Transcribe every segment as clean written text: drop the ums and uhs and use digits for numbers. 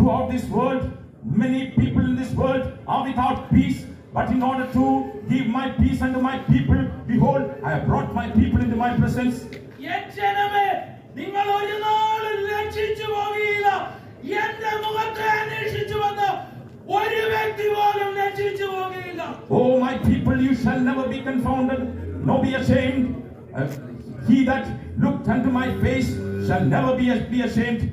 throughout this world, many people in this world are without peace. But in order to give my peace unto my people, behold, I have brought my people into my presence. Oh, my people, you shall never be confounded, nor be ashamed. He that looked unto my face shall never be ashamed.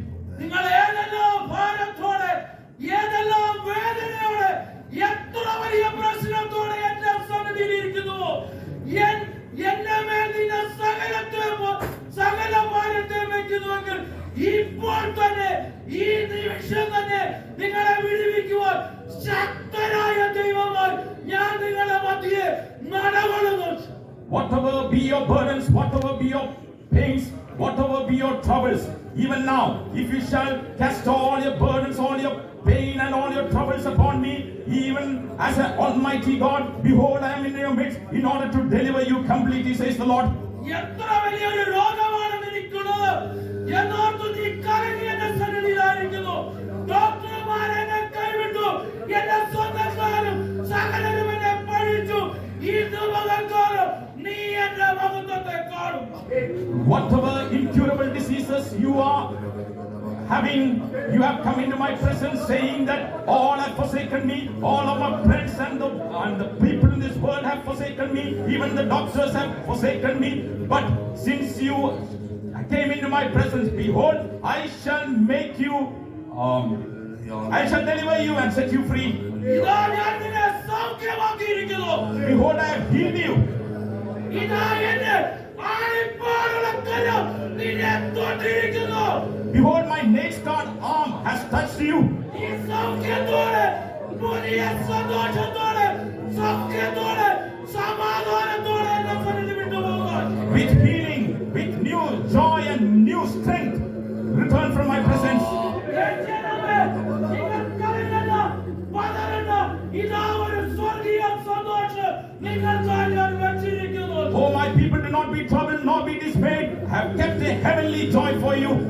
Whatever be your burdens, whatever be your pains, whatever be your troubles, even now, if you shall cast all your burdens, all your pain and all your troubles upon me, even as an almighty God, behold, I am in your midst in order to deliver you completely, says the Lord. Whatever incurable diseases you are having, you have come into my presence saying that all have forsaken me, all of my friends and the people in this world have forsaken me, even the doctors have forsaken me. But since you came into my presence, behold, I shall make you, I shall deliver you and set you free. Behold, I have healed you. Behold, my nail-scarred arm has touched you. With healing, with new joy and new strength, return from my presence. Oh, my people, do not be troubled, nor be dismayed. I have kept a heavenly joy for you.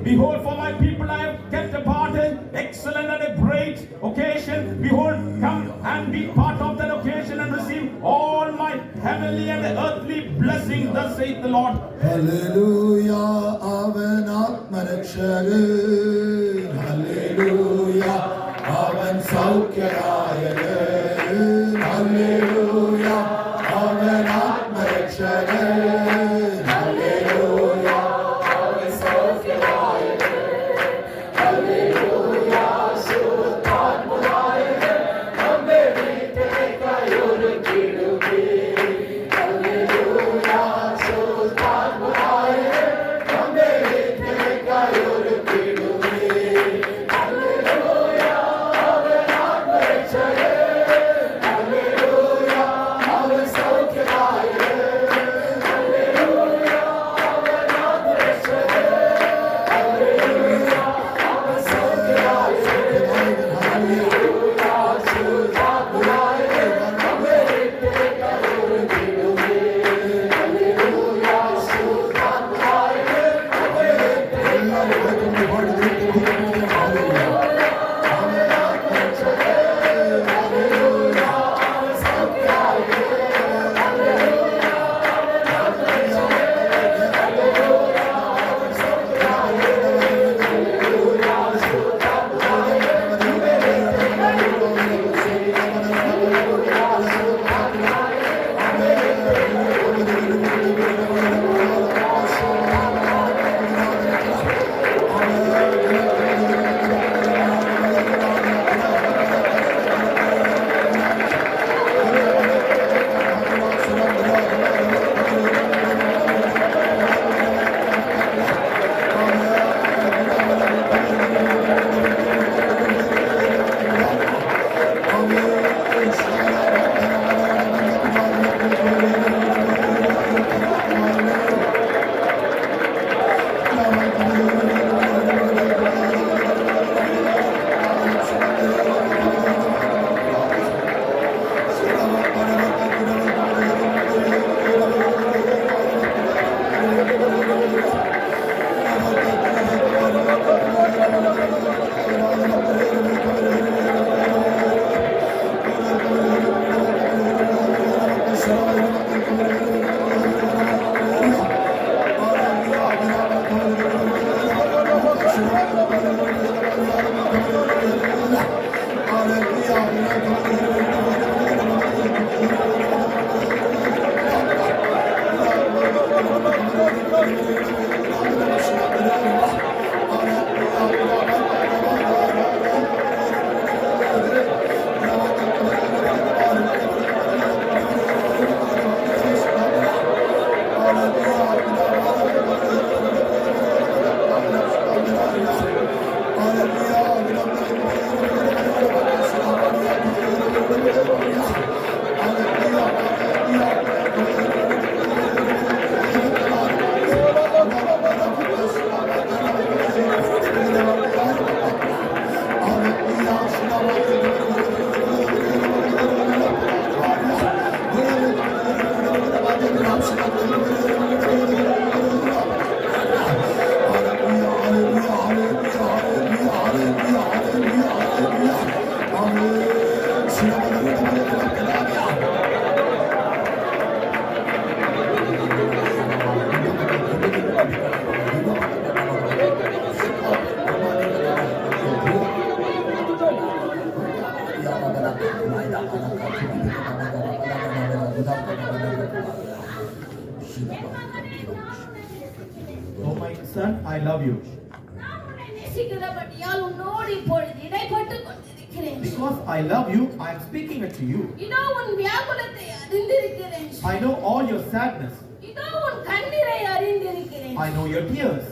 Behold, for my people I have kept apart an excellent and a great occasion. Behold, come and be part of that occasion and receive all my heavenly and earthly blessings, thus saith the Lord. Hallelujah, avan atmarakshagan. Hallelujah, avan saukyarayagan. Hallelujah, avan atmarakshagan. Hallelujah. Oh my son, I love you. Because I love you, I am speaking it to you. I know all your sadness. I know your tears.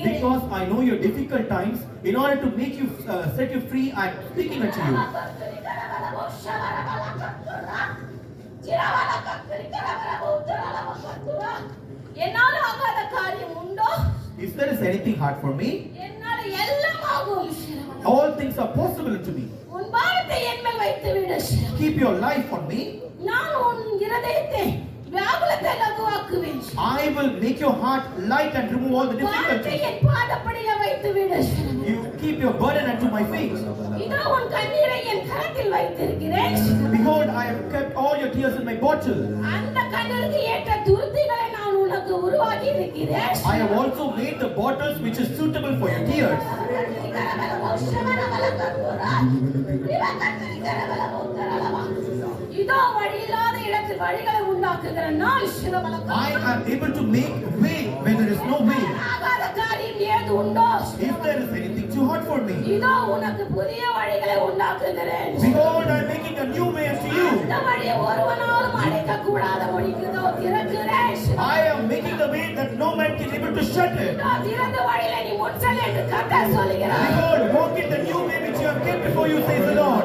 Because I know your difficult times, in order to make you set you free, I am speaking it to you. If there is anything hard for me, all things are possible to me. Keep your life on me. I will make your heart light and remove all the difficulties. You keep your burden unto my feet. Behold, I have kept all your tears in my bottle. I have also made the bottles which is suitable for your tears. I am able to make way where there is no way. If there is anything too hard for me, behold, I am making a new way unto you. I am making the way that no man can able to shut it. Behold, walk in the new way which you have kept before you, says the Lord.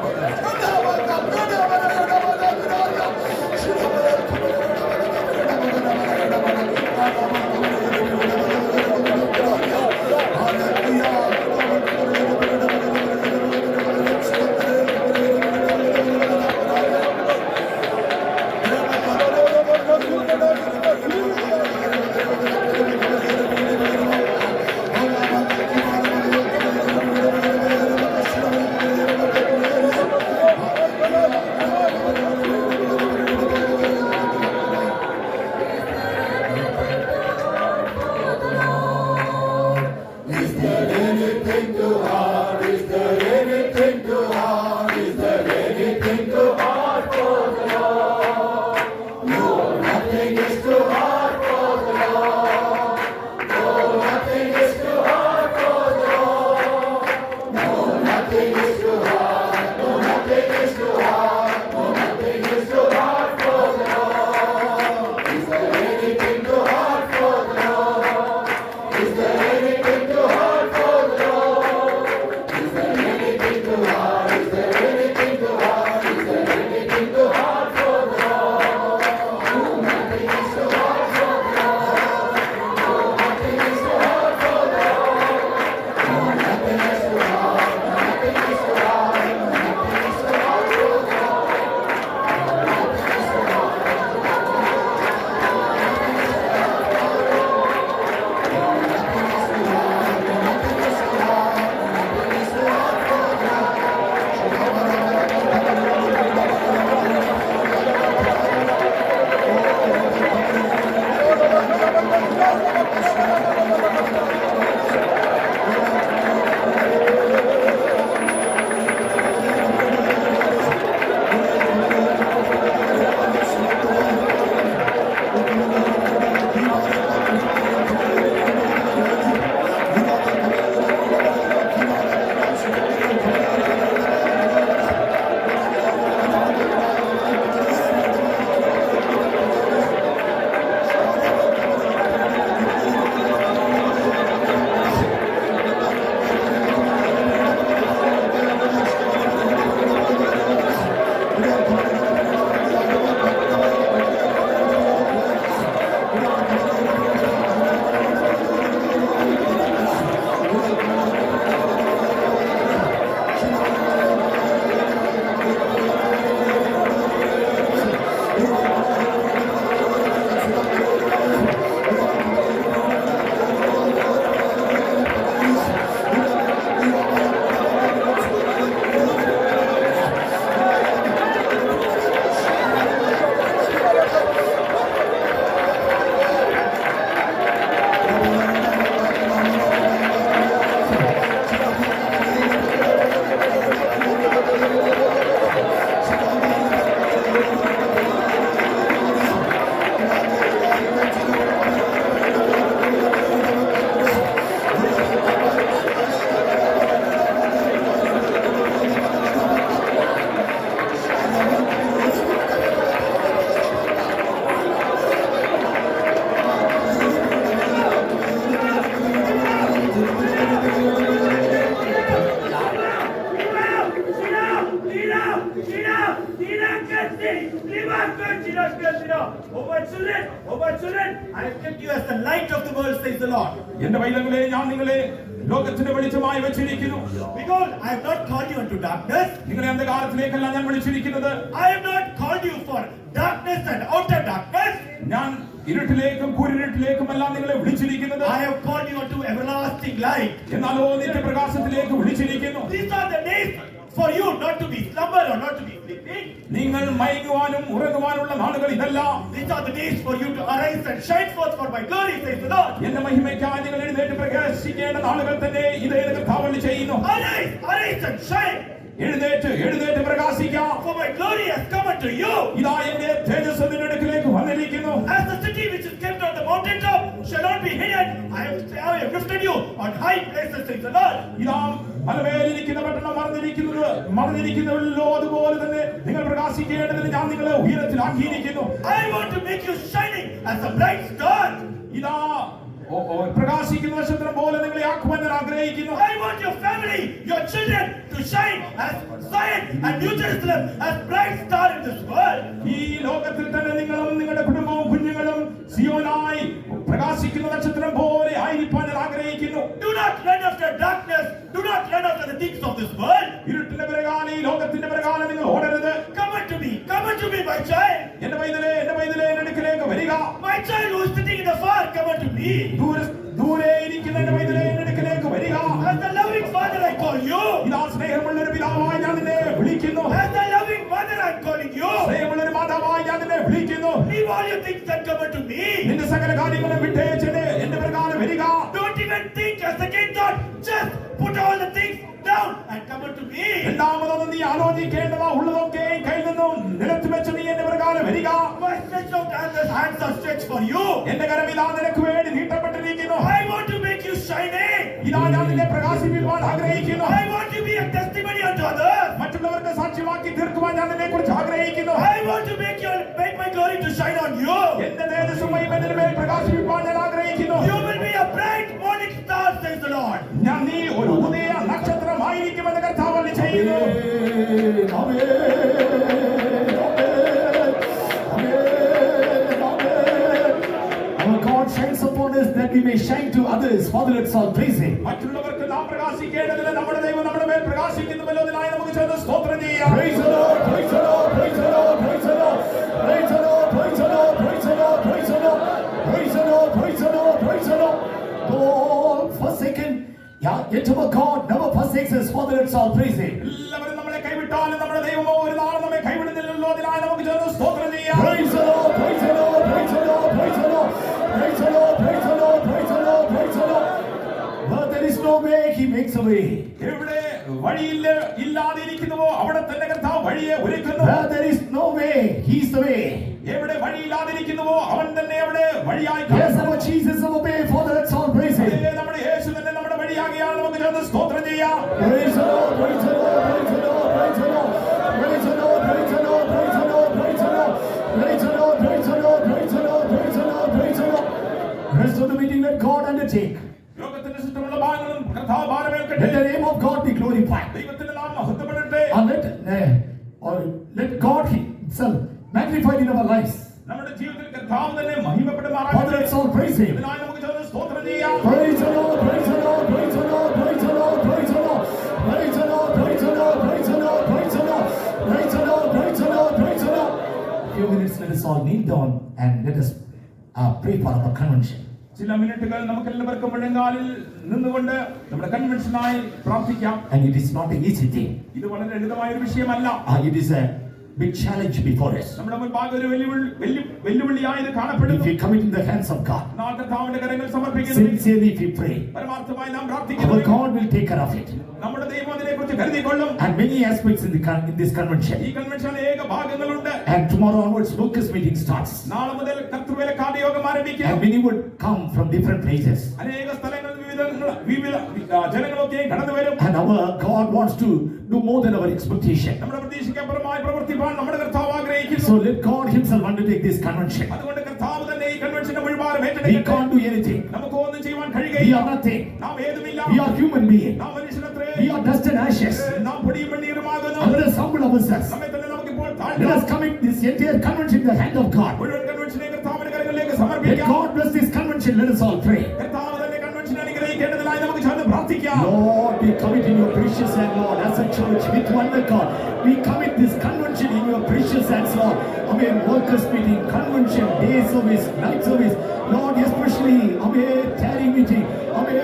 Oh my children, I have kept you as the light of the world, says the Lord. എന്റെ പൈതങ്ങളെ ഞാൻ നിങ്ങളെ ലോകത്തിന്റെ വെളിച്ചമായി വെച്ചിരിക്കുന്നു. Behold, I have not called you unto darkness. നിങ്ങളെ അന്ധകാരത്തിലേക്കല്ല ഞാൻ വിളിച്ചിരിക്കുന്നത്. I have not called you for darkness and outer darkness. ഞാൻ ഇരുട്ടിലേക്കും കൂരിരുട്ടിലേക്കുമല്ല നിങ്ങളെ വിളിച്ചിരിക്കുന്നത്. I have called you unto everlasting light. എന്നാലോ നിത്യപ്രകാശത്തിലേക്ക് വിളിച്ചിരിക്കുന്നു. These are the days for you not to be slumber or not to be sleeping. നിങ്ങൾ മയങ്ങുവാനും ഉറങ്ങുവാനുള്ള നാളുകൾ ഇതല്ല. These are the days for you to arise and shine forth for my glory, says the Lord. എന്റെ മഹിമയ്ക്കായി നിങ്ങൾ എഴുന്നേറ്റ് പ്രകാശിക്കേണ്ട നാളുകൾ തന്നെ ഇത് എന്ന് കർത്താവ് ചെയ്യുന്നു. Arise, arise and shine. എഴുന്നേറ്റ് പ്രകാശിക്കാം. For my glory has come unto you. ഇതാ എന്റെ തേജസ്സ് നിന്റെ അടുക്കലേക്ക് വന്നിരിക്കുന്നു. As the city which is kept on the mountain top shall not be hidden, I have lifted you on high places, says the Lord. ഇതാ മലമേലിരിക്കുന്ന പട്ടണം മറഞ്ഞിരിക്കുന്നല്ലോ അതുപോലെ തന്നെ നിങ്ങൾ പ്രകാശിക്കേണ്ടതിന് ഞാൻ നിങ്ങളെ ഉയരത്തിലാക്കിയിരിക്കുന്നു. I want to make you shining as a bright star. ഇതാ പ്രകാശിക്കുന്ന നക്ഷത്രം പോലെ നിങ്ങളെ ആക്കുവാൻ ഞാൻ ആഗ്രഹിക്കുന്നു. I want your family, your children to shine as Zion and New Jerusalem as bright star in this world. ഈ ലോകത്തിൽ തന്നെ നിങ്ങളും നിങ്ങളുടെ കുടുംബവും കുഞ്ഞുങ്ങളും സിയോനായി പ്രകാശിക്കുന്ന നക്ഷത്രം പോലെ ആയിരിക്കാൻ ഞാൻ ആഗ്രഹിക്കുന്നു. Do not run after darkness. Do not run after the things of this world. ഇരുട്ടിന്റെ പിറകാലെ ഈ ലോകത്തിന്റെ പിറകാലെ നിങ്ങൾ ഓടരുത്. Come unto me, my child. എന്റെ പൈതലേ എന്റെ അടുക്കലേക്ക് വരിക. My child who is sitting in the far, come unto me. ദൂരെ ഇരിക്കുന്ന എന്റെ പൈതലേ എന്റെ അടുക്കലേക്ക് വരിക. As the loving father I call you. ഇതാ സ്നേഹമുള്ള ഒരു പിതാവായി ഞാൻ നിന്നെ വിളിക്കുന്നു. As the loving mother I am calling you. സ്നേഹമുള്ള ഒരു മാതാവായി ഞാൻ നിന്നെ വിളിക്കുന്നു. Leave all your things and come unto me. നിന്റെ സകല കാര്യങ്ങളും വിട്ടേച്ച് എന്റെ പ്രകാരം വരിക. Don't even think a second thought. Just put all the things down and come unto me. രണ്ടാമതൊന്നും നീ ആലോചിക്കേണ്ടതാ ഉള്ളതൊക്കെ കയ്യിൽ നിന്നും നിലത്ത് വെച്ച് നീ എന്റെ പ്രകാരം വരിക. My stretched out hands are stretched for you. എന്റെ കരം ഇതാ നിനക്ക് വേണ്ടി നീട്ടപ്പെട്ടിരിക്കുന്നു. I want to make you shining. ഇതാ ഞാൻ നിന്നെ പ്രകാശിപ്പിക്കാൻ ആഗ്രഹിക്കുന്നു. I want to be a testimony unto others. മറ്റുള്ളവർക്ക് സാക്ഷ്യമാക്കി തീർക്കുവാൻ ഞാൻ നിന്നെ കുറിച്ച് ആഗ്രഹിക്കുന്നു. I want to make my glory to shine on you. എന്റെ തേജസ്സുമായി എന്റെ മേൽ പ്രകാശിപ്പിക്കാൻ ഞാൻ ആഗ്രഹിക്കുന്നു. You will be a bright morning star, says the Lord. ഞാൻ നീ ഒരു ഉദയ നക്ഷത്രമായിരിക്കുമെന്ന് കർത്താവ് ചെയ്യുന്നു. Our God shines upon us that we may shine to others. Father, let's all praise Him. മറ്റുള്ളവർക്ക് നാം പ്രകാശിക്കേണ്ടതിന് നമ്മുടെ ദൈവം നമ്മുടെ മേൽ പ്രകാശിക്കുന്നുവല്ലോ. അതിനായി നമുക്ക് ചേർന്ന് സ്തോത്രം ചെയ്യാം. Praise the Lord, praise the Lord, praise the Lord, praise the Lord, praise the Lord, praise the Lord, praise the Lord, praise the Lord, praise the Lord, praise the Lord, praise the Lord. All forsaken, yet our God never forsakes us. Father, let's all praise Him. എല്ലാവരും നമ്മളെ കൈവിട്ടാലും നമ്മുടെ ദൈവമോ ഒരു നാളും നമ്മെ കൈവിടുന്നില്ലല്ലോ. അതിനായി നമുക്ക് ചേർന്ന് സ്തോത്രം ചെയ്യാം. Praise the Lord, praise the Lord, praise the Lord, praise the Lord, praise the Lord, praise the Lord, praise the Lord, praise the Lord. Where there is no way, He makes a way. എവിടെ വഴിയില്ലാതിരിക്കുന്നുവോ അവിടെ തന്നെ കർത്താവ് വഴിയെ ഒരുക്കുന്നു. Where there is no way, He is the way. എവിടെ വഴിയില്ലാതിരിക്കുന്നുവോ അവൻ തന്നെ അവിടെ വഴിയായി. Yes, our Jesus is our way. Father, let's all praise Him. നമ്മുടെ യേശു തന്നെ നമ്മുടെ വഴിയാകിയാൽ നമുക്ക് ചേർന്ന് സ്തോത്രം ചെയ്യാം. Praise the Lord, praise the Lord, praise the Lord, praise the Lord, praise the Lord, praise the Lord, praise the Lord, praise the Lord, praise the Lord, praise the Lord, praise the Lord, praise the Lord, praise the Lord. Rest of the meeting let God undertake. ലോകത്തിന്റെ ചുറ്റുമുള്ള ഭാഗങ്ങളും കർത്താവ് ഭാരമേൽക്കട്ടെ. Let the name of God be glorified. ദൈവത്തിന്റെ നാമം മഹത്വപ്പെടട്ടെ. And let God Himself magnified in our lives. നമ്മുടെ ജീവിതത്തിൽ കർത്താവ് തന്നെ Father, മഹിമപ്പെടുമാറാകട്ടെ. let's all praise Him. ഇതിനായി നമുക്ക് ചേർന്ന് സ്തോത്രം ചെയ്യാം. Praise the Lord, praise the Lord, praise the Lord, praise the Lord, praise the Lord, praise the Lord, praise the Lord, praise the Lord, praise the Lord, praise the Lord, praise the Lord, praise the Lord. A few minutes, let us all kneel down and let us pray for our convention. ചില മിനിറ്റുകൾ നമുക്ക് എല്ലാവർക്കും മുഴങ്കാലിൽ നിന്നുകൊണ്ട് നമ്മുടെ കൺവെൻഷനായി പ്രാർത്ഥിക്കാം. And it is not an easy thing. ഇത് വളരെ ലളിതമായ ഒരു വിഷയമല്ല. It is a big challenge before us. നമ്മുടെ മുൻപാകെ ഒരു വെല്ലുവിളിയായി ഇത് കാണപ്പെടുന്നു. If we commit in the hands of God, കർത്താവിന്റെ കരങ്ങളിൽ സമർപ്പിക്കുന്നു. sincerely if we pray, പരമാർത്ഥമായി നാം our പ്രാർത്ഥിക്കുന്നു. God will take care of it. നമ്മുടെ ദൈവം അതിനെക്കുറിച്ച് കരുതിക്കൊള്ളും. And many aspects in this convention. ഈ കൺവെൻഷൻ അനേക ഭാഗങ്ങളുണ്ട്. And tomorrow onwards, Lucas meeting starts. നാളെ മുതൽ കർത്തൃവേലക്കാരുടെ യോഗം ആരംഭിക്കും. And many would come from different places. അനേക സ്ഥലങ്ങളിൽ വിവിധ ജനങ്ങളൊക്കെ കടന്നു വരും. And our God wants to do more than our expectation. നമ്മുടെ പ്രതീക്ഷയ്ക്കപ്പുറമായി പ്രവർത്തിപ്പാൻ നമ്മുടെ കർത്താവ് ആഗ്രഹിക്കുന്നു. So let God Himself undertake this convention. അതുകൊണ്ട് കർത്താവ് തന്നെ ഈ കൺവെൻഷന്റെ മുഴുവൻ We ഏറ്റെടുക്കട്ടെ. can't do anything. നമുക്ക് ഒന്നും ചെയ്യുവാൻ We കഴിയുകയില്ല. are nothing. നാം ഏതുമില്ല. We are human beings. നാം മനുഷ്യനത്രേ. We are dust and ashes. നാം പൊടിയും വെണ്ണീരുമാകുന്നു. Let us humble ourselves. നമ്മെ തന്നെ നമുക്കിപ്പോൾ Let us commit this entire convention in the hand of God. മുഴുവൻ കൺവെൻഷനെ കർത്താവിന്റെ കരങ്ങളിലേക്ക് Let സമർപ്പിക്കാം. God bless this convention. Let us all pray. കർത്താവ് തന്നെ കൺവെൻഷൻ അനുഗ്രഹിക്കേണ്ടതിനായി നമുക്ക് ചേർന്ന് പ്രാർത്ഥിക്കാം. Lord, we commit in your precious hand, Lord, as a church with one accord. We commit this convention in your precious hands, Lord. Amen. Workers meeting, convention, day service, night service, Lord, especially, amen, tarry meeting, amen,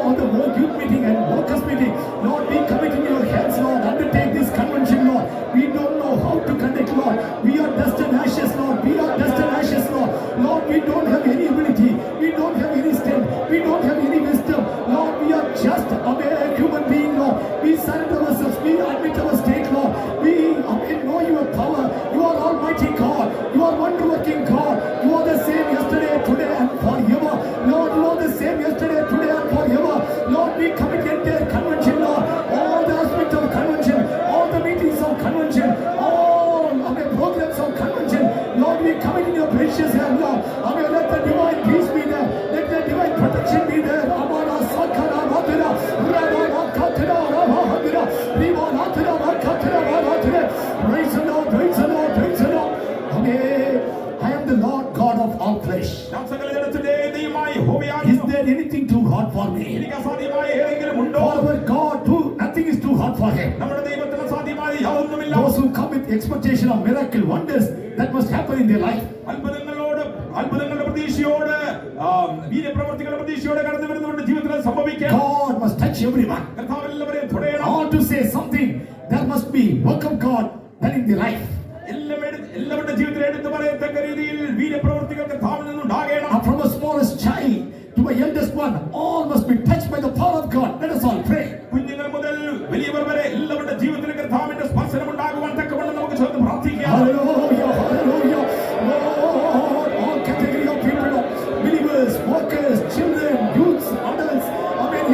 oh, the work youth meeting and workers meeting. Lord, we commit in your hands, Lord. Undertake this convention, Lord. We don't know how to conduct, Lord. We are dust and ashes, Lord. We are dust and ashes, Lord. Lord, we don't have any ability. We don't have any strength. We don't have any wisdom. Lord, we are just a human being, Lord. We surrender ourselves. We admit our state, Lord. We know your power. You are Almighty God. You are wonder-working God. You are the same yesterday, today, and forever. Lord, you are the same yesterday, today, and forever. Lord, we commit the entire convention, Lord. All the aspects of convention, all the meetings of convention, all programs of convention. Lord, we commit in your precious hand, Lord. Amen. Let the divine peace be there. Let the divine protection be there. Amana sakara matira, ramana katira, ramahadira, rimanatira, makatira, manatira. Praise the Lord, praise the Lord, praise the Lord. Amen. I am the Lord God of all flesh. നാം സകല ജനത്തിന്റെയും ദൈവമായ Is യഹോവയാകുന്നു. there anything too hard for me? എനിക്ക് അസാധ്യമായ ഏതെങ്കിലും ഉണ്ടോ? For our God, nothing is too hard for him. നമ്മുടെ ദൈവത്തിന് അസാധ്യമായ യാതൊന്നുമില്ല. Those who come with expectation of miracle, wonders that must happen in their life. അത്ഭുതങ്ങളുടെ പ്രതീക്ഷയോട് വീര്യപ്രവർത്തികളുടെ പ്രതീക്ഷയോടെ കടന്നു വരുന്നവരുടെ ജീവിതത്തിൽ അത് സംഭവിക്കാം. God must touch everyone. കർത്താവ് എല്ലാവരെയും തൊടയണം. I want to say something. There must be work of God done in their life. എല്ലാവരുടെ ജീവിതത്തിൽ എടുത്തു പറയത്തക്ക രീതിയിൽ വീര്യപ്രവർത്തികൾ കർത്താവിൽ നിന്നുണ്ടാകണം. From a smallest child to my eldest one, all must be touched by the power of God. Let us all pray. കുഞ്ഞുങ്ങൾ മുതൽ വലിയവർ വരെ എല്ലാവരുടെ ജീവിതത്തിൽ കർത്താവിന്റെ സ്പർശനം ഉണ്ടാകുവാൻ തക്കവണ്ണം നമുക്ക് ചേർന്ന് പ്രാർത്ഥിക്കാം. Hallelujah, hallelujah. Lord, all category of people, believers, workers, children, youths, adults,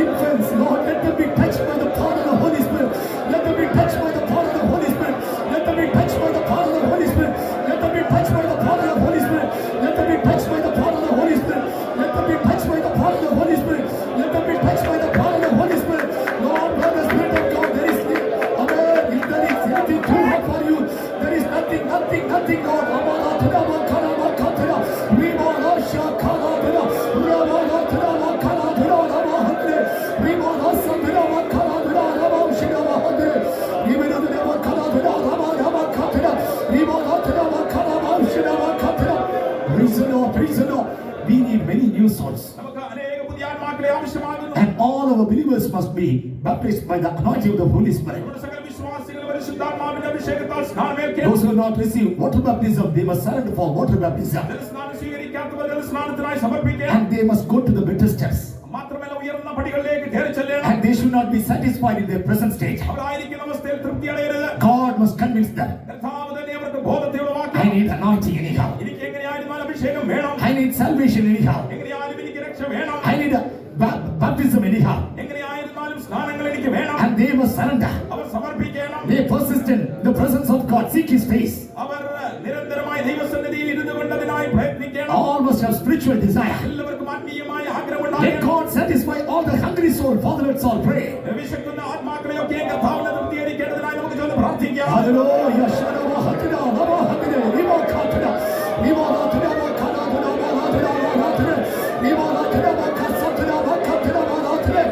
infants, Lord, let them be touched by the power of the Holy Spirit. Let them be touched by the power of the Holy Spirit. Let them be touched by the power of the Holy Spirit. Let them be touched by the power of the Holy Spirit. Let them be touched by the power of the Holy Spirit. Let them be touched by the power of the Holy Spirit. Let them be touched by the power of the Holy Spirit. Lord, by the Spirit of God, there is amen. If there is anything too hard for you, there is nothing, Lord. Praise the Lord, praise the Lord. We need many new souls. നമുക്ക് അനേക പുതിയ ആത്മാക്കളെ ആവശ്യമാകുന്നു. And all our believers must be baptized by the anointing of the Holy Spirit. നമ്മുടെ സകല വിശ്വാസികൾ പരിശുദ്ധാത്മാവിന്റെ അഭിഷേകത്താൽ സ്നാനമേൽക്കണം. Those who have not received water baptism, they must surrender for water baptism. ജലസ്നാനം സ്വീകരിക്കാത്തവർ ജലസ്നാനത്തിനായി സമർപ്പിക്കണം. And they must go to the better steps. മാത്രമല്ല ഉയർന്ന പടികളിലേക്ക് കയറി ചെല്ലണം. And they should not be satisfied in their present state. അവരായിരിക്കുന്ന അവസ്ഥയിൽ തൃപ്തി അടയരുത്. God must convince them. കർത്താവ് തന്നെ അവർക്ക് ബോധത്തെ ഉളവാക്കി. I need anointing anyhow. എനിക്ക് എങ്ങനെയായിരുന്നാലും അഭിഷേകം വേണം. I need salvation anyhow. എങ്ങനെയായാലും എനിക്ക് രക്ഷ വേണം. I need a baptism anyhow. എങ്ങനെയായിരുന്നാലും സ്നാനങ്ങൾ എനിക്ക് വേണം. And they must surrender. അവർ സമർപ്പിക്കണം. They persist in the presence of God. Seek His face. അവർ നിരന്തരമായി ദൈവസന്നിധിയിൽ ഇരുന്നുകൊണ്ടതിനായി പ്രയത്നിക്കണം. All must have spiritual desire. എല്ലാവർക്കും ആത്മീയമായ ആഗ്രഹം Let ഉണ്ടാകണം. God satisfy all the hungry soul. Father, let's all pray. വിശക്കുന്ന ആത്മാക്കളെയൊക്കെ കർത്താവിനെ തൃപ്തികരിക്കേണ്ടതിനായി നമുക്ക് ചേർന്ന് പ്രാർത്ഥിക്കാം. Hallelujah. Shalom. Hatida. Lama. Hatida. Lima. Katida. Lima. Hatida. Makana. Lama. Hatida. Hatida. Lima. Hatida. Makasatida. Makatida. Hatida.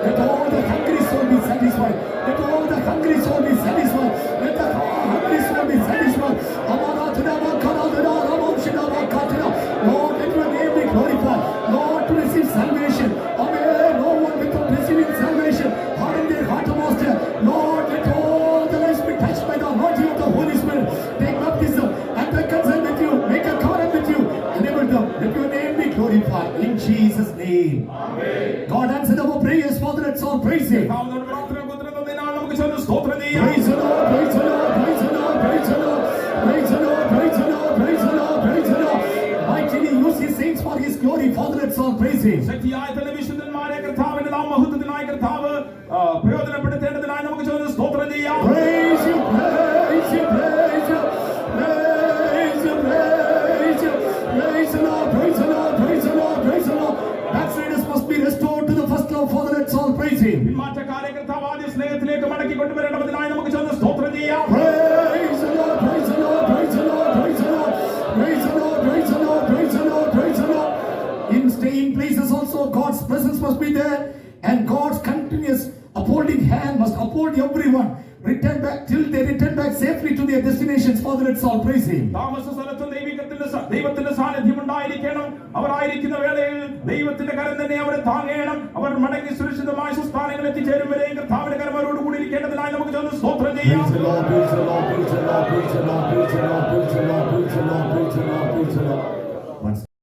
Let all the hungry soul be satisfied. Let all the hungry soul be satisfied. Let the hungry soul be satisfied. Amana. Hatida. Makana. Lama. Shida. Makatida. Lord, let your name be glorified. Lord, to receive salvation. Amen. No one without receiving salvation. Harden their heart, Master. Lord, let all the lives be touched by the anointing of the Holy Spirit. Take baptism and reconcile with you. Make a covenant with you. Enable them. Let your name be glorified. In Jesus' name. Amen. God answered our prayers. Father, let's all praise Him. കർത്താവിനോട് പ്രാർത്ഥനകൾ ഉത്തരവുന്നതിനാൽ നമുക്ക് ചേർന്ന് സ്തോത്രം ചെയ്യാം. Praise the Lord. Praise the Lord. Praise the Lord. Praise the Lord. Praise the Lord. Praise the Lord. Praise the Lord. Praise the Lord. Mightily use His saints for His glory. Father, let's all praise Him. ശക്തിയായ തന്നെ വിശുദ്ധന്മാരെ കർത്താവിന്റെ നാമമഹത്വത്തിനായി കർത്താവ് പ്രയോജനപ്പെടുത്തേണ്ടതിനായി നമുക്ക് ചേർന്ന് സ്തോത്രം ചെയ്യാം. Praise you, praise you, praise you, praise you, praise you, praise the Lord, praise the Lord, praise the Lord, praise the Lord. Backsliders must be restored to the first love. Father, let's all praise Him. പിന്മാറ്റക്കാരെ കർത്താവ് ആദ്യ സ്നേഹത്തിലേക്ക് മടക്കി കൊണ്ടുവരേണ്ടതിനായി നമുക്ക് ചേർന്ന് സ്തോത്രം ചെയ്യാം. Praise the Lord, praise praying places also, God's presence must be there, and God's continuous upholding hand must uphold everyone. Return back till they return back safely to their destinations. Father, let's all praise Him. താമസ സ്ഥലത്ത് ദൈവത്തിന്റെ സാന്നിധ്യം ഉണ്ടായിരിക്കണം. അവർ ആയിരിക്കുന്ന വേളയിൽ ദൈവത്തിന്റെ കരം തന്നെ അവരെ താങ്ങണം. അവർ മടങ്ങി സുരക്ഷിതമായ സുസ്ഥാനങ്ങളിൽ എത്തിച്ചേരും വരെ കർത്താവിന്റെ കരം അവരോട് കൂടി ഇരിക്കേണ്ടതിനായി നമുക്ക് ചെന്ന് സ്തോത്രം ചെയ്യാം. Praise the Lord, praise the Lord, praise the Lord, praise the Lord, praise the Lord, praise the Lord, praise the Lord, praise the Lord, praise the Lord.